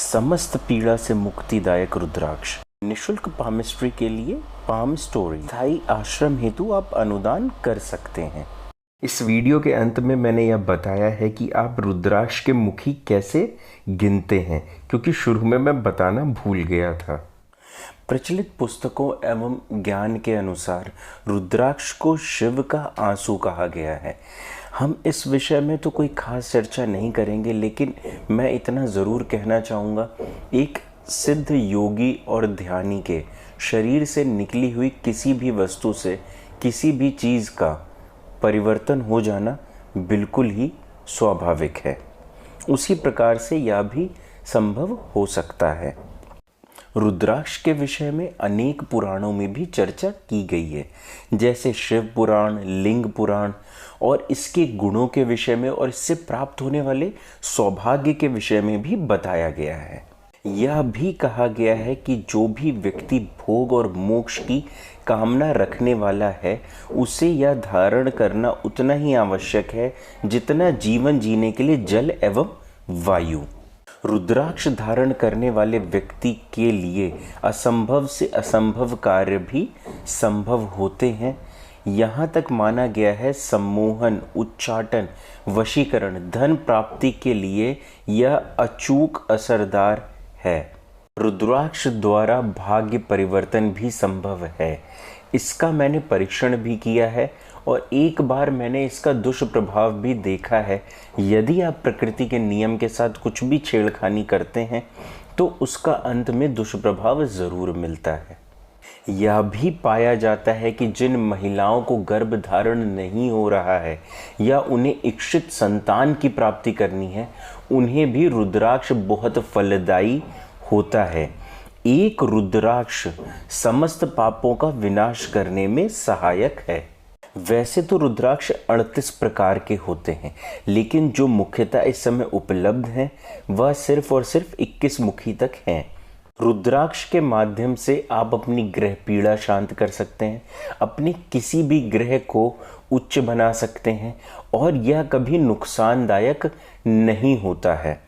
समस्त पीड़ा से मुक्तिदायक रुद्राक्ष। निःशुल्क पामिस्ट्री के लिए पाम स्टोरी स्थायी आश्रम हेतु आप अनुदान कर सकते हैं। इस वीडियो के अंत में मैंने यह बताया है कि आप रुद्राक्ष के मुखी कैसे गिनते हैं, क्योंकि शुरू में मैं बताना भूल गया था। प्रचलित पुस्तकों एवं ज्ञान के अनुसार रुद्राक्ष को शिव का आंसू कहा गया है। हम इस विषय में तो कोई खास चर्चा नहीं करेंगे, लेकिन मैं इतना ज़रूर कहना चाहूँगा, एक सिद्ध योगी और ध्यानी के शरीर से निकली हुई किसी भी वस्तु से किसी भी चीज़ का परिवर्तन हो जाना बिल्कुल ही स्वाभाविक है। उसी प्रकार से यह भी संभव हो सकता है। रुद्राक्ष के विषय में अनेक पुराणों में भी चर्चा की गई है, जैसे शिव पुराण, लिंग पुराण, और इसके गुणों के विषय में और इससे प्राप्त होने वाले सौभाग्य के विषय में भी बताया गया है। यह भी कहा गया है कि जो भी व्यक्ति भोग और मोक्ष की कामना रखने वाला है, उसे यह धारण करना उतना ही आवश्यक है जितना जीवन जीने के लिए जल एवं वायु। रुद्राक्ष धारण करने वाले व्यक्ति के लिए असंभव से असंभव कार्य भी संभव होते हैं। यहाँ तक माना गया है सम्मोहन, उच्चाटन, वशीकरण, धन प्राप्ति के लिए यह अचूक असरदार है। रुद्राक्ष द्वारा भाग्य परिवर्तन भी संभव है। इसका मैंने परीक्षण भी किया है और एक बार मैंने इसका दुष्प्रभाव भी देखा है। यदि आप प्रकृति के नियम के साथ कुछ भी छेड़खानी करते हैं तो उसका अंत में दुष्प्रभाव ज़रूर मिलता है। यह भी पाया जाता है कि जिन महिलाओं को गर्भ धारण नहीं हो रहा है या उन्हें इच्छित संतान की प्राप्ति करनी है, उन्हें भी रुद्राक्ष बहुत फलदायी होता है। एक रुद्राक्ष समस्त पापों का विनाश करने में सहायक है। वैसे तो रुद्राक्ष 38 प्रकार के होते हैं, लेकिन जो मुख्यतः इस समय उपलब्ध हैं वह सिर्फ और सिर्फ 21 मुखी तक हैं। रुद्राक्ष के माध्यम से आप अपनी ग्रह पीड़ा शांत कर सकते हैं, अपने किसी भी ग्रह को उच्च बना सकते हैं, और यह कभी नुकसानदायक नहीं होता है।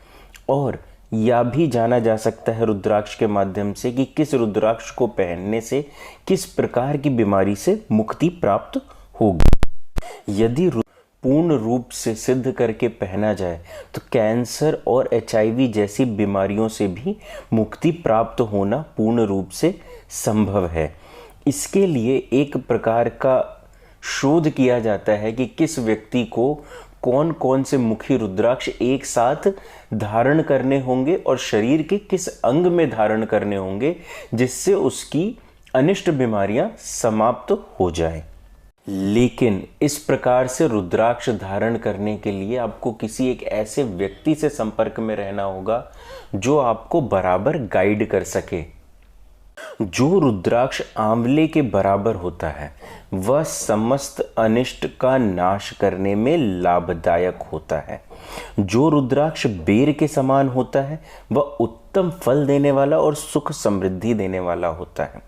और यह भी जाना जा सकता है रुद्राक्ष के माध्यम से कि किस रुद्राक्ष को पहनने से किस प्रकार की बीमारी से मुक्ति प्राप्त होगी। यदि पूर्ण रूप से सिद्ध करके पहना जाए तो कैंसर और HIV जैसी बीमारियों से भी मुक्ति प्राप्त होना पूर्ण रूप से संभव है। इसके लिए एक प्रकार का शोध किया जाता है कि किस व्यक्ति को कौन कौन से मुखी रुद्राक्ष एक साथ धारण करने होंगे और शरीर के किस अंग में धारण करने होंगे, जिससे उसकी अनिष्ट बीमारियां समाप्त हो जाएं। लेकिन इस प्रकार से रुद्राक्ष धारण करने के लिए आपको किसी एक ऐसे व्यक्ति से संपर्क में रहना होगा जो आपको बराबर गाइड कर सके। जो रुद्राक्ष आंवले के बराबर होता है वह समस्त अनिष्ट का नाश करने में लाभदायक होता है। जो रुद्राक्ष बेर के समान होता है वह उत्तम फल देने वाला और सुख समृद्धि देने वाला होता है।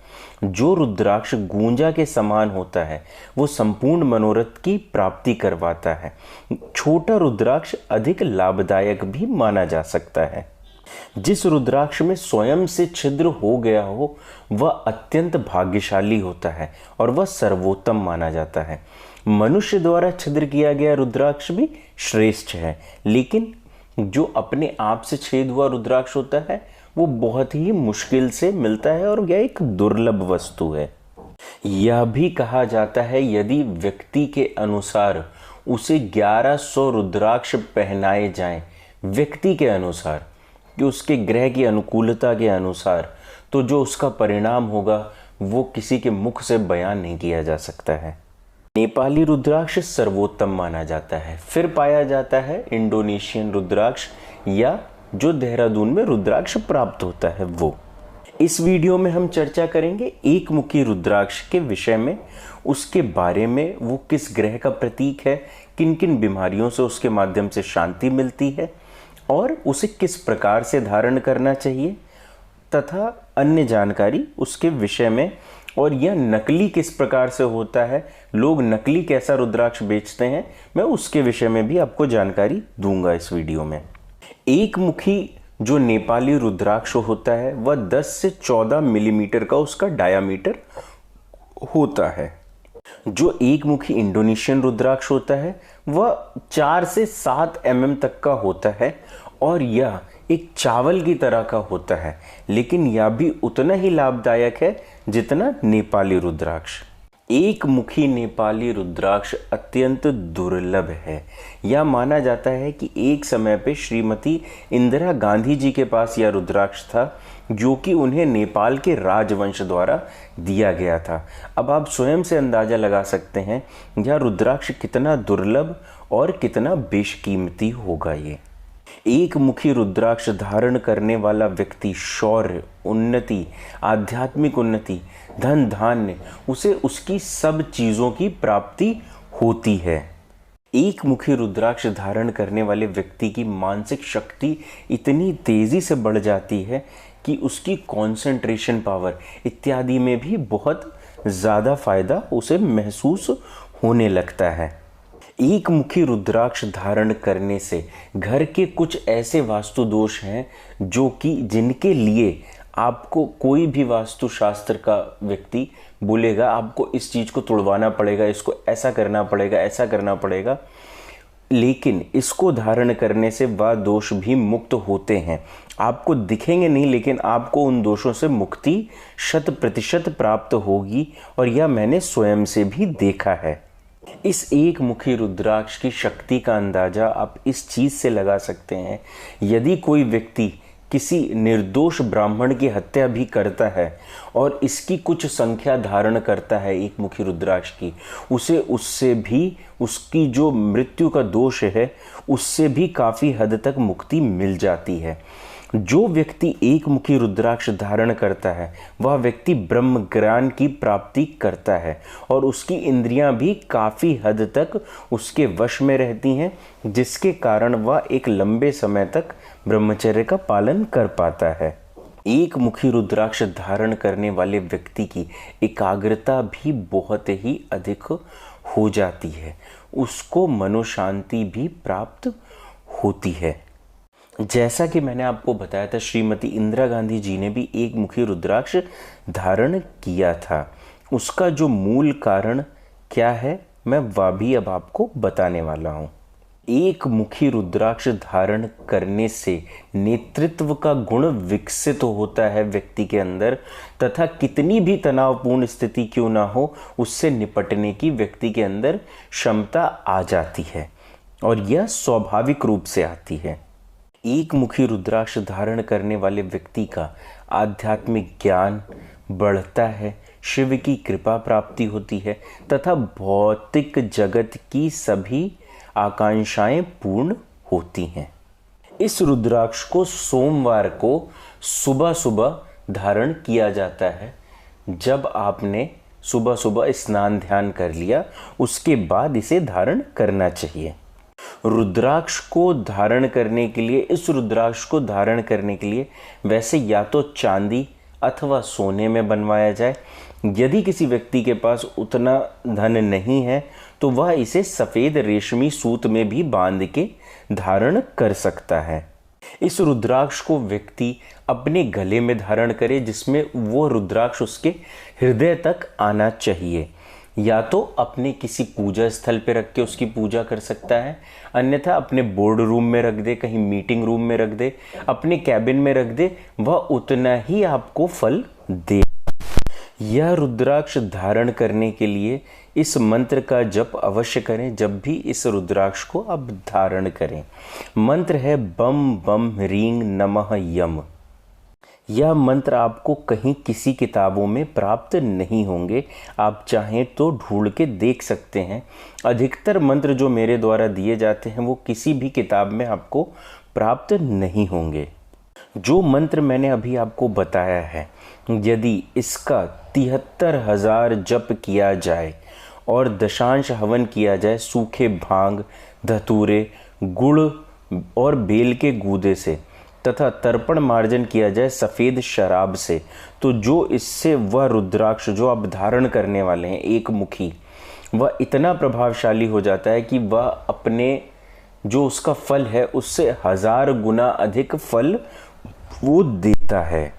जो रुद्राक्ष गूंजा के समान होता है वो संपूर्ण मनोरथ की प्राप्ति करवाता है। छोटा रुद्राक्ष अधिक लाभदायक भी माना जा सकता है। जिस रुद्राक्ष में स्वयं से छिद्र हो गया हो वह अत्यंत भाग्यशाली होता है और वह सर्वोत्तम माना जाता है। मनुष्य द्वारा छिद्र किया गया रुद्राक्ष भी श्रेष्ठ है, लेकिन जो अपने आप से छेद हुआ रुद्राक्ष होता है वो बहुत ही मुश्किल से मिलता है और यह एक दुर्लभ वस्तु है। यह भी कहा जाता है यदि व्यक्ति के अनुसार उसे 1100 रुद्राक्ष पहनाए जाएं, व्यक्ति के अनुसार, कि उसके ग्रह की अनुकूलता के अनुसार, तो जो उसका परिणाम होगा वो किसी के मुख से बयान नहीं किया जा सकता है। नेपाली रुद्राक्ष सर्वोत्तम माना जाता है। फिर पाया जाता है इंडोनेशियन रुद्राक्ष, या जो देहरादून में रुद्राक्ष प्राप्त होता है वो। इस वीडियो में हम चर्चा करेंगे एक मुखी रुद्राक्ष के विषय में, उसके बारे में, वो किस ग्रह का प्रतीक है, किन किन बीमारियों से उसके माध्यम से शांति मिलती है और उसे किस प्रकार से धारण करना चाहिए, तथा अन्य जानकारी उसके विषय में। और यह नकली किस प्रकार से होता है, लोग नकली कैसा रुद्राक्ष बेचते हैं, मैं उसके विषय में भी आपको जानकारी दूंगा इस वीडियो में। एक मुखी जो नेपाली रुद्राक्ष होता है वह 10 से 14 मिलीमीटर का उसका डायामीटर होता है। जो एक मुखी इंडोनेशियन रुद्राक्ष होता है वह 4 से 7 तक का होता है और यह एक चावल की तरह का होता है, लेकिन यह भी उतना ही लाभदायक है जितना नेपाली रुद्राक्ष। एक मुखी नेपाली रुद्राक्ष अत्यंत दुर्लभ है। यह माना जाता है कि एक समय पे श्रीमती इंदिरा गांधी जी के पास यह रुद्राक्ष था, जो कि उन्हें नेपाल के राजवंश द्वारा दिया गया था। अब आप स्वयं से अंदाजा लगा सकते हैं यह रुद्राक्ष कितना दुर्लभ और कितना बेशकीमती होगा। ये एक मुखी रुद्राक्ष धारण करने वाला व्यक्ति शौर्य, उन्नति, आध्यात्मिक उन्नति, धन धान्य, उसे उसकी सब चीजों की प्राप्ति होती है। एक मुखी रुद्राक्ष धारण करने वाले व्यक्ति की मानसिक शक्ति इतनी तेजी से बढ़ जाती है कि उसकी कंसंट्रेशन पावर इत्यादि में भी बहुत ज़्यादा फायदा उसे महसूस होने लगता है। एक मुखी रुद्राक्ष धारण करने से घर के कुछ ऐसे वास्तु दोष हैं जो कि जिनके लिए आपको कोई भी वास्तुशास्त्र का व्यक्ति बोलेगा आपको इस चीज़ को तोड़वाना पड़ेगा, इसको ऐसा करना पड़ेगा, ऐसा करना पड़ेगा, लेकिन इसको धारण करने से वह दोष भी मुक्त होते हैं। आपको दिखेंगे नहीं, लेकिन आपको उन दोषों से मुक्ति 100% प्राप्त होगी और यह मैंने स्वयं से भी देखा है। इस एक मुखी रुद्राक्ष की शक्ति का अंदाजा आप इस चीज़ से लगा सकते हैं, यदि कोई व्यक्ति किसी निर्दोष ब्राह्मण की हत्या भी करता है और इसकी कुछ संख्या धारण करता है एक मुखी रुद्राक्ष की, उससे भी उसकी जो मृत्यु का दोष है उससे भी काफ़ी हद तक मुक्ति मिल जाती है। जो व्यक्ति एक मुखी रुद्राक्ष धारण करता है वह व्यक्ति ब्रह्म ज्ञान की प्राप्ति करता है और उसकी इंद्रियां भी काफ़ी हद तक उसके वश में रहती हैं, जिसके कारण वह एक लंबे समय तक ब्रह्मचर्य का पालन कर पाता है। एक मुखी रुद्राक्ष धारण करने वाले व्यक्ति की एकाग्रता भी बहुत ही अधिक हो जाती है, उसको मनोशांति भी प्राप्त होती है। जैसा कि मैंने आपको बताया था, श्रीमती इंदिरा गांधी जी ने भी एक मुखी रुद्राक्ष धारण किया था। उसका जो मूल कारण क्या है मैं वह भी अब आपको बताने वाला हूँ। एक मुखी रुद्राक्ष धारण करने से नेतृत्व का गुण विकसित होता है व्यक्ति के अंदर, तथा कितनी भी तनावपूर्ण स्थिति क्यों ना हो उससे निपटने की व्यक्ति के अंदर क्षमता आ जाती है और यह स्वाभाविक रूप से आती है। एक मुखी रुद्राक्ष धारण करने वाले व्यक्ति का आध्यात्मिक ज्ञान बढ़ता है, शिव की कृपा प्राप्ति होती है तथा भौतिक जगत की सभी आकांक्षाएं पूर्ण होती हैं। इस रुद्राक्ष को सोमवार को सुबह सुबह धारण किया जाता है। जब आपने सुबह सुबह स्नान ध्यान कर लिया उसके बाद इसे धारण करना चाहिए। रुद्राक्ष को धारण करने के लिए, इस रुद्राक्ष को धारण करने के लिए वैसे या तो चांदी अथवा सोने में बनवाया जाए। यदि किसी व्यक्ति के पास उतना धन नहीं है तो वह इसे सफ़ेद रेशमी सूत में भी बांध के धारण कर सकता है। इस रुद्राक्ष को व्यक्ति अपने गले में धारण करे, जिसमें वो रुद्राक्ष उसके हृदय तक आना चाहिए। या तो अपने किसी पूजा स्थल पे रख के उसकी पूजा कर सकता है, अन्यथा अपने बोर्ड रूम में रख दे, कहीं मीटिंग रूम में रख दे, अपने कैबिन में रख दे, वह उतना ही आपको फल दे। यह रुद्राक्ष धारण करने के लिए इस मंत्र का जप अवश्य करें जब भी इस रुद्राक्ष को आप धारण करें। मंत्र है बम बम ह्रीं नमः यम। यह मंत्र आपको कहीं किसी किताबों में प्राप्त नहीं होंगे, आप चाहें तो ढूंढ के देख सकते हैं। अधिकतर मंत्र जो मेरे द्वारा दिए जाते हैं वो किसी भी किताब में आपको प्राप्त नहीं होंगे। जो मंत्र मैंने अभी आपको बताया है, यदि इसका 73,000 जप किया जाए और दशांश हवन किया जाए सूखे भांग, धतूरे, गुड़ और बेल के गूदे से तथा तर्पण मार्जन किया जाए सफ़ेद शराब से, तो जो इससे वह रुद्राक्ष जो आप धारण करने वाले हैं एक मुखी, वह इतना प्रभावशाली हो जाता है कि वह अपने जो उसका फल है उससे 1000 गुना अधिक फल वो देता है।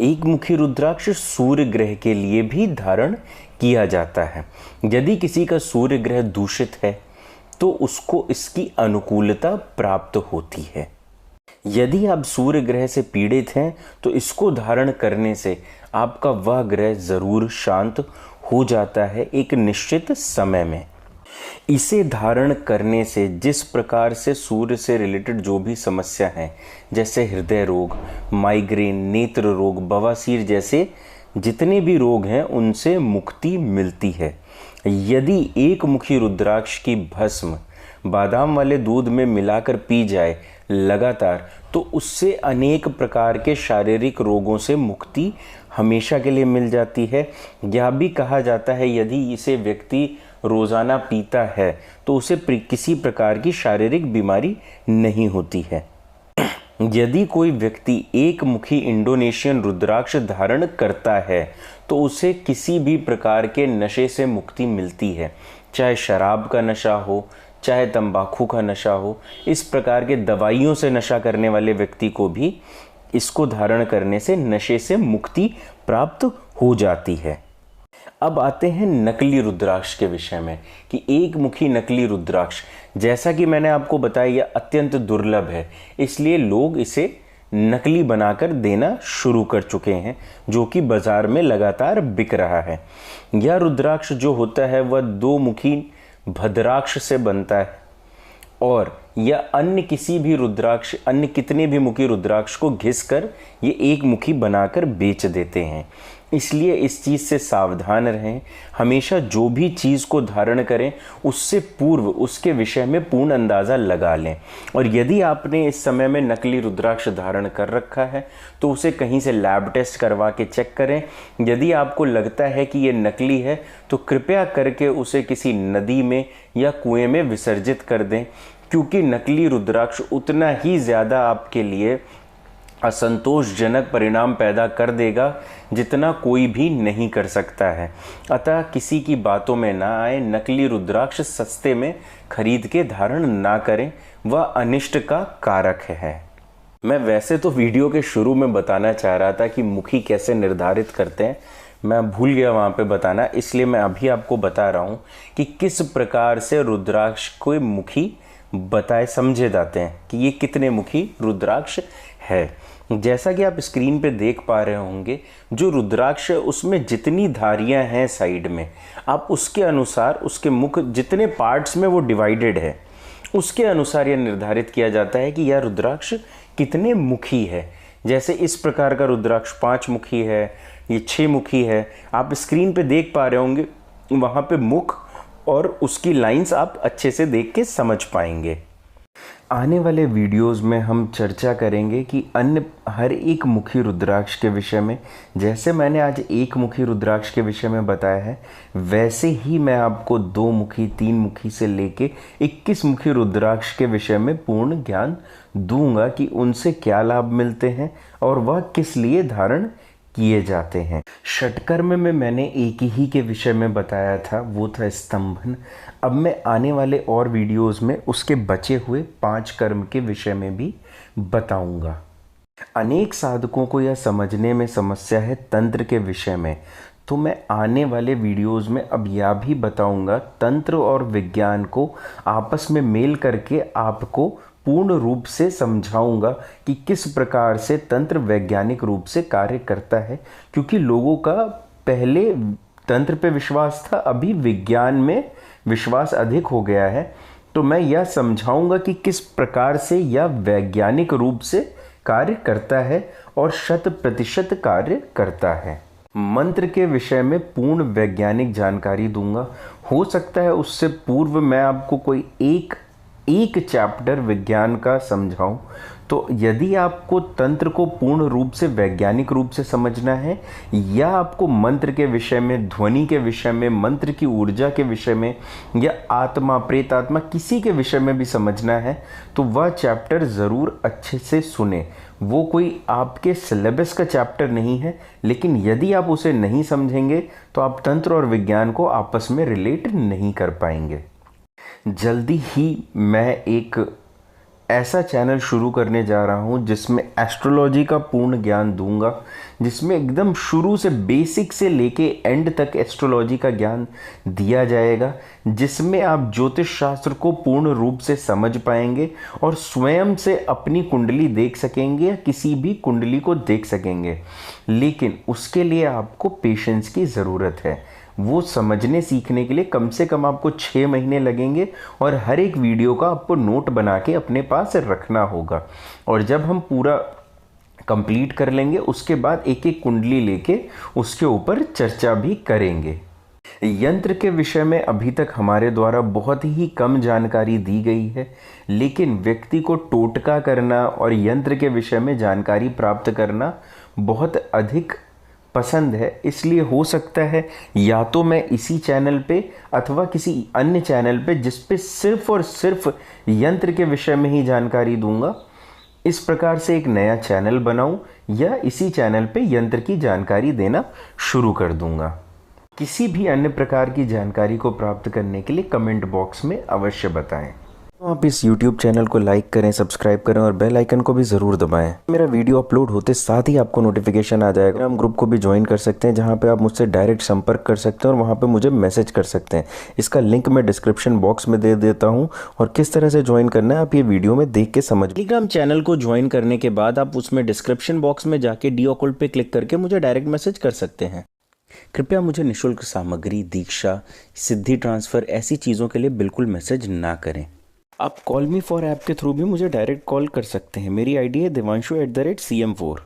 एक मुखी रुद्राक्ष सूर्य ग्रह के लिए भी धारण किया जाता है। यदि किसी का सूर्य ग्रह दूषित है तो उसको इसकी अनुकूलता प्राप्त होती है। यदि आप सूर्य ग्रह से पीड़ित हैं तो इसको धारण करने से आपका वह ग्रह जरूर शांत हो जाता है एक निश्चित समय में। इसे धारण करने से जिस प्रकार से सूर्य से रिलेटेड जो भी समस्या है, जैसे हृदय रोग, माइग्रेन, नेत्र रोग, बवासीर जैसे जितने भी रोग हैं उनसे मुक्ति मिलती है। यदि एक मुखी रुद्राक्ष की भस्म बादाम वाले दूध में मिलाकर पी जाए लगातार तो उससे अनेक प्रकार के शारीरिक रोगों से मुक्ति हमेशा के लिए मिल जाती है। यह भी कहा जाता है यदि इसे व्यक्ति रोज़ाना पीता है तो उसे किसी प्रकार की शारीरिक बीमारी नहीं होती है। यदि कोई व्यक्ति एक मुखी इंडोनेशियन रुद्राक्ष धारण करता है तो उसे किसी भी प्रकार के नशे से मुक्ति मिलती है, चाहे शराब का नशा हो, चाहे तंबाकू का नशा हो। इस प्रकार के दवाइयों से नशा करने वाले व्यक्ति को भी इसको धारण करने से नशे से मुक्ति प्राप्त हो जाती है। अब आते हैं नकली रुद्राक्ष के विषय में कि एक मुखी नकली रुद्राक्ष, जैसा कि मैंने आपको बताया, यह अत्यंत दुर्लभ है, इसलिए लोग इसे नकली बनाकर देना शुरू कर चुके हैं, जो कि बाजार में लगातार बिक रहा है। यह रुद्राक्ष जो होता है वह दो मुखी भद्राक्ष से बनता है और यह अन्य किसी भी रुद्राक्ष, अन्य कितने भी मुखी रुद्राक्ष को घिसकर ये एक मुखी बनाकर बेच देते हैं। इसलिए इस चीज़ से सावधान रहें। हमेशा जो भी चीज़ को धारण करें उससे पूर्व उसके विषय में पूर्ण अंदाज़ा लगा लें। और यदि आपने इस समय में नकली रुद्राक्ष धारण कर रखा है तो उसे कहीं से लैब टेस्ट करवा के चेक करें। यदि आपको लगता है कि ये नकली है तो कृपया करके उसे किसी नदी में या कुएं में विसर्जित कर दें, क्योंकि नकली रुद्राक्ष उतना ही ज़्यादा आपके लिए असंतोषजनक परिणाम पैदा कर देगा जितना कोई भी नहीं कर सकता है। अतः किसी की बातों में ना आए, नकली रुद्राक्ष सस्ते में खरीद के धारण ना करें, वह अनिष्ट का कारक है। मैं वैसे तो वीडियो के शुरू में बताना चाह रहा था कि मुखी कैसे निर्धारित करते हैं, मैं भूल गया वहाँ पे बताना, इसलिए मैं अभी आपको बता रहा हूँ कि किस प्रकार से रुद्राक्ष को मुखी बताए समझे जाते हैं कि ये कितने मुखी रुद्राक्ष है। जैसा कि आप स्क्रीन पे देख पा रहे होंगे, जो रुद्राक्ष है उसमें जितनी धारियां हैं साइड में, आप उसके अनुसार उसके मुख जितने पार्ट्स में वो डिवाइडेड है उसके अनुसार यह निर्धारित किया जाता है कि यह रुद्राक्ष कितने मुखी है। जैसे इस प्रकार का रुद्राक्ष 5 मुखी है, ये 6 मुखी है। आप स्क्रीन पे देख पा रहे होंगे, वहाँ पे मुख और उसकी लाइंस आप अच्छे से देख के समझ पाएंगे। आने वाले वीडियोस में हम चर्चा करेंगे कि अन्य हर एक मुखी रुद्राक्ष के विषय में। जैसे मैंने आज एक मुखी रुद्राक्ष के विषय में बताया है, वैसे ही मैं आपको 2 मुखी, 3 मुखी से लेके 21 मुखी रुद्राक्ष के विषय में पूर्ण ज्ञान दूंगा कि उनसे क्या लाभ मिलते हैं और वह किस लिए धारण किए जाते हैं। षटकर्म में मैंने एक ही के विषय में बताया था, वो था स्तंभन। अब मैं आने वाले और वीडियोस में उसके बचे हुए 5 कर्म के विषय में भी बताऊंगा। अनेक साधकों को यह समझने में समस्या है तंत्र के विषय में, तो मैं आने वाले वीडियोस में अब यह भी बताऊंगा तंत्र और विज्ञान को आपस में मेल करके आपको पूर्ण रूप से समझाऊंगा कि किस प्रकार से तंत्र वैज्ञानिक रूप से कार्य करता है। क्योंकि लोगों का पहले तंत्र पे विश्वास था, अभी विज्ञान में विश्वास अधिक हो गया है। तो मैं यह समझाऊंगा कि किस प्रकार से यह वैज्ञानिक रूप से कार्य करता है और 100% कार्य करता है। मंत्र के विषय में पूर्ण वैज्ञानिक जानकारी दूंगा। हो सकता है उससे पूर्व मैं आपको कोई एक चैप्टर विज्ञान का समझाऊं। तो यदि आपको तंत्र को पूर्ण रूप से वैज्ञानिक रूप से समझना है या आपको मंत्र के विषय में, ध्वनि के विषय में, मंत्र की ऊर्जा के विषय में या आत्मा, प्रेतात्मा किसी के विषय में भी समझना है, तो वह चैप्टर ज़रूर अच्छे से सुने। वो कोई आपके सिलेबस का चैप्टर नहीं है, लेकिन यदि आप उसे नहीं समझेंगे तो आप तंत्र और विज्ञान को आपस में रिलेट नहीं कर पाएंगे। जल्दी ही मैं एक ऐसा चैनल शुरू करने जा रहा हूँ जिसमें एस्ट्रोलॉजी का पूर्ण ज्ञान दूंगा, जिसमें एकदम शुरू से बेसिक से लेके एंड तक एस्ट्रोलॉजी का ज्ञान दिया जाएगा, जिसमें आप ज्योतिष शास्त्र को पूर्ण रूप से समझ पाएंगे और स्वयं से अपनी कुंडली देख सकेंगे या किसी भी कुंडली को देख सकेंगे। लेकिन उसके लिए आपको पेशेंस की ज़रूरत है। वो समझने सीखने के लिए कम से कम आपको 6 महीने लगेंगे और हर एक वीडियो का आपको नोट बना के अपने पास रखना होगा। और जब हम पूरा कंप्लीट कर लेंगे उसके बाद एक एक कुंडली लेके उसके ऊपर चर्चा भी करेंगे। यंत्र के विषय में अभी तक हमारे द्वारा बहुत ही कम जानकारी दी गई है, लेकिन व्यक्ति को टोटका करना और यंत्र के विषय में जानकारी प्राप्त करना बहुत अधिक पसंद है। इसलिए हो सकता है या तो मैं इसी चैनल पे अथवा किसी अन्य चैनल पे जिस पे सिर्फ और सिर्फ यंत्र के विषय में ही जानकारी दूंगा, इस प्रकार से एक नया चैनल बनाऊं या इसी चैनल पे यंत्र की जानकारी देना शुरू कर दूंगा। किसी भी अन्य प्रकार की जानकारी को प्राप्त करने के लिए कमेंट बॉक्स में अवश्य बताएं। आप इस YouTube चैनल को लाइक करें, सब्सक्राइब करें और बेल आइकन को भी ज़रूर दबाएं। मेरा वीडियो अपलोड होते साथ ही आपको नोटिफिकेशन आ जाएगा। हम ग्रुप को भी ज्वाइन कर सकते हैं जहां पे आप मुझसे डायरेक्ट संपर्क कर सकते हैं और वहां पे मुझे मैसेज कर सकते हैं। इसका लिंक मैं डिस्क्रिप्शन बॉक्स में दे देता हूँ और किस तरह से ज्वाइन करना है आप ये वीडियो में देख के समझ। टेलीग्राम चैनल को ज्वाइन करने के बाद आप उसमें डिस्क्रिप्शन बॉक्स में जाके डी ऑकल्ट पे क्लिक करके मुझे डायरेक्ट मैसेज कर सकते हैं। कृपया मुझे निःशुल्क सामग्री, दीक्षा, सिद्धि ट्रांसफ़र ऐसी चीज़ों के लिए बिल्कुल मैसेज ना करें। आप कॉल मी फॉर ऐप के थ्रू भी मुझे डायरेक्ट कॉल कर सकते हैं। मेरी आईडी है devanshu@cm4।